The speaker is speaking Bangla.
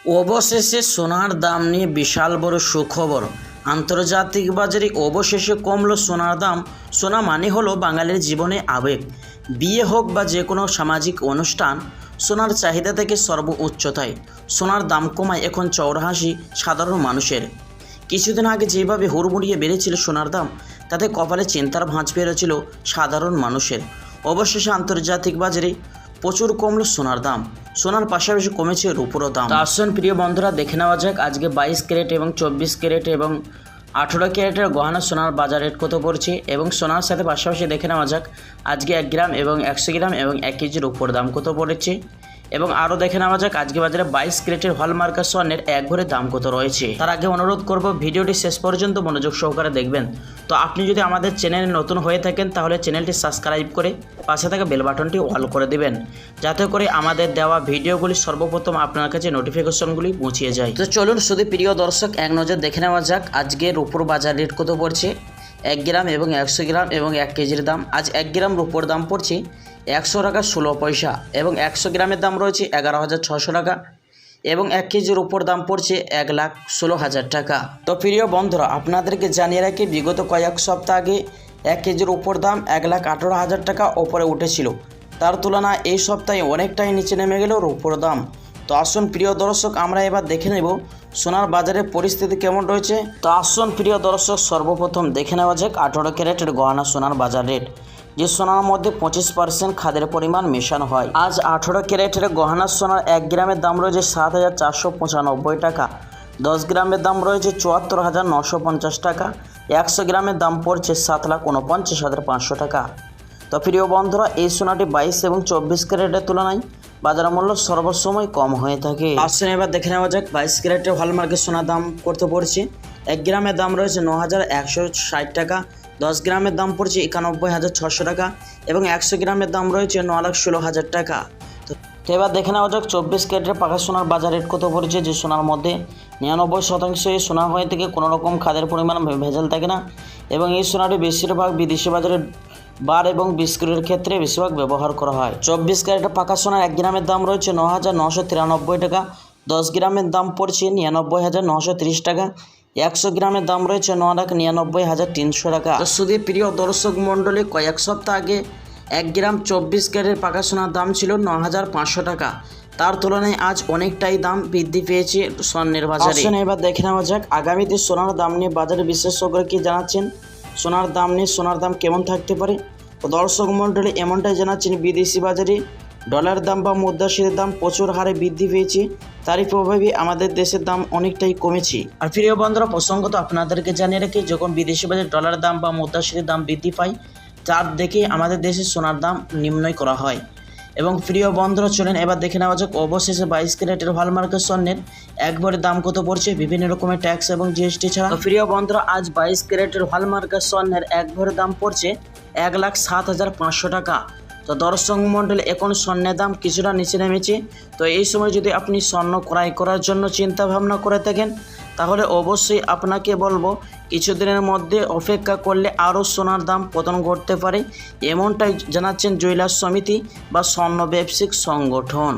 অবশেষে সোনার দাম নিয়ে বিশাল বড় সুখবর। আন্তর্জাতিক বাজারে অবশেষে কমলো সোনার দাম। সোনা মানে হলো বাঙালির জীবনে আবেগ। বিয়ে হোক বা যে কোনো সামাজিক অনুষ্ঠান, সোনার চাহিদা থেকে সর্বোচ্চতায়। সোনার দাম কমায় এখন চওড়া হাসি সাধারণ মানুষের। কিছুদিন আগে যেভাবে হুড়মুড়িয়ে বেড়েছিল সোনার দাম, তাতে কপালে চিন্তার ভাঁজ বেরোছিল সাধারণ মানুষের। অবশেষে আন্তর্জাতিক বাজারে প্রচুর কমলো সোনার দাম। সোনার পাশাপাশি কমেছে রূপোরও দাম। আসুন প্রিয় বন্ধুরা, দেখে নেওয়া যাক আজকে 22 ক্যারেট এবং 24 ক্যারেট এবং 18 ক্যারেটের গহনা সোনার বাজার রেট কত পড়ছে, এবং সোনার সাথে পাশাপাশি দেখে নেওয়া যাক আজকে 1 গ্রাম এবং 100 গ্রাম এবং 1 কেজির রূপোর দাম কত পড়েছে, এবং আরও দেখে নেওয়া যাক আজকে বাজারে 22 ক্যারেটের হলমার্কা স্বর্ণের এক ভরি দাম কত রয়েছে। তার আগে অনুরোধ করব ভিডিওটি শেষ পর্যন্ত মনোযোগ সহকারে দেখবেন। তো আপনি যদি আমাদের চ্যানেলে নতুন হয়ে থাকেন তাহলে চ্যানেলটি সাবস্ক্রাইব করে পাশে থাকা বেল বাটনটি অল করে দিবেন, যাতে করে আমাদের দেওয়া ভিডিওগুলি সর্বপ্রথম আপনার কাছে নোটিফিকেশনগুলি পৌঁছে যায়। তো চলুন শুধু প্রিয় দর্শক এক নজর দেখে নেওয়া যাক আজকে রূপোর বাজার রেট কত পড়ছে। 1 গ্রাম এবং 100 গ্রাম এবং 1 কেজির দাম। আজ 1 গ্রাম রূপোর দাম পড়ছে 100 টাকা 16 পয়সা, এবং 100 গ্রামের দাম রয়েছে 11,600 টাকা, এবং 1 কেজির উপর দাম পড়ছে 1,16,000 টাকা। তো প্রিয় বন্ধুরা, আপনাদেরকে জানিয়ে রাখি বিগত কয়েক সপ্তাহ আগে 1 কেজির উপর দাম 1,18,000 টাকা ওপরে উঠেছিল। তার তুলনায় এই সপ্তাহে অনেকটাই নিচে নেমে গেল রূপোর দাম। তো আসুন প্রিয় দর্শক, আমরা এবার দেখে নেব সোনার বাজারের পরিস্থিতি কেমন রয়েছে। তো আসুন প্রিয় দর্শক, সর্বপ্রথম দেখে নেওয়া যাক 18 ক্যারেটের গহনা সোনার বাজার রেট। যে সোনার মধ্যে 25% খাদের পরিমাণ মেশানো হয়। আজ 18 ক্যারেটের গহনা সোনার 1 গ্রামের দাম রয়েছে 7,495 টাকা, 10 গ্রামের দাম রয়েছে 74,950 টাকা, 100 গ্রামের দাম পড়ছে 7,49,500 টাকা। তো প্রিয় বন্ধুরা, এই সোনাটি 22 এবং 24 ক্যারেটের তুলনায় বাজার মূল্য সর্বসময় কম হয়ে থাকে। আসুন এবার দেখে নেওয়া যাক 22 ক্যারেটের হলমার্কের সোনার দাম করতে পড়ছে। 1 গ্রামের দাম রয়েছে 9,160 টাকা, 10 গ্রামের দাম পড়ছে 91,600 টাকা, এবং 100 গ্রামের দাম রয়েছে 9,16,000 টাকা। তো এবার দেখে নেওয়া যাক 24 ক্যারেটের পাকা সোনার বাজার রেট কত পড়ছে। যে সোনার মধ্যে 99% সোনা হয়ে থেকে কোনো রকম খাদের পরিমাণ ভেজাল থাকে না, এবং এই সোনাটি বেশিরভাগ বিদেশি বাজারে বার এবং বিস্কুটের ক্ষেত্রে বেশিরভাগ ব্যবহার করা হয়। 24 ক্যারেটের পাকা সোনার 1 গ্রামের দাম রয়েছে 9,993 টাকা, 10 গ্রামের দাম পড়ছে 99,930 টাকা, 100 গ্রামের দাম রয়েছে 9,99,300 টাকা। তো শুধু প্রিয় দর্শক মণ্ডলী, কয়েক সপ্তাহ আগে 1 গ্রাম 24 ক্যারেটের পাকা সোনার দাম ছিল 9,500 টাকা। তার তুলনায় আজ অনেকটাই দাম বৃদ্ধি পেয়েছে স্বর্ণের বাজারে। এবার দেখে নেওয়া যাক আগামীতে সোনার দাম নিয়ে বাজারে বিশেষজ্ঞরা কি জানাচ্ছেন, সোনার দাম নিয়ে সোনার দাম কেমন থাকতে পারে। তো দর্শক মণ্ডলী এমনটাই জানাচ্ছেন, বিদেশি বাজারে ডলার দাম বা মুদ্রাস্ফীতির দাম প্রচুর হারে বৃদ্ধি পেয়েছে, তারই প্রভাবে আমাদের দেশের দাম অনেকটাই কমেছে। আর প্রিয় বন্ধুরা, প্রসঙ্গত আপনাদেরকে জানিয়ে রাখি, যখন বিদেশি বাজারে ডলার দাম বা মুদ্রাস্ফীতির দাম বৃদ্ধি পায়, তার দেখে আমাদের দেশের সোনার দাম নির্ণয় করা হয়। এবং প্রিয় বন্ধুরা, চলেন এবার দেখে নেওয়া যাক অবশেষে 22 ক্যারেটের হলমার্কের স্বর্ণের এক ভরির দাম কত পড়ছে বিভিন্ন রকমের ট্যাক্স এবং জিএসটি ছাড়া। প্রিয় বন্ধুরা, আজ 22 ক্যারেটের হলমার্কের স্বর্ণের এক ভরির দাম পড়ছে 1,07,500 টাকা। তো দর্শক মণ্ডলী, এখন স্বর্ণের দাম কিছুটা নিচে নেমেছে। তো এই সময় যদি আপনি স্বর্ণ ক্রয় করার জন্য চিন্তা ভাবনা করে থাকেন, তাহলে অবশ্যই আপনাকে বলবো কিছুদিনের মধ্যে অপেক্ষা করলে আরও সোনার দাম পতন ঘটতে পারে, এমনটাই জানাচ্ছেন জুয়েলার্স সমিতি বা স্বর্ণ ব্যবসায়িক সংগঠন।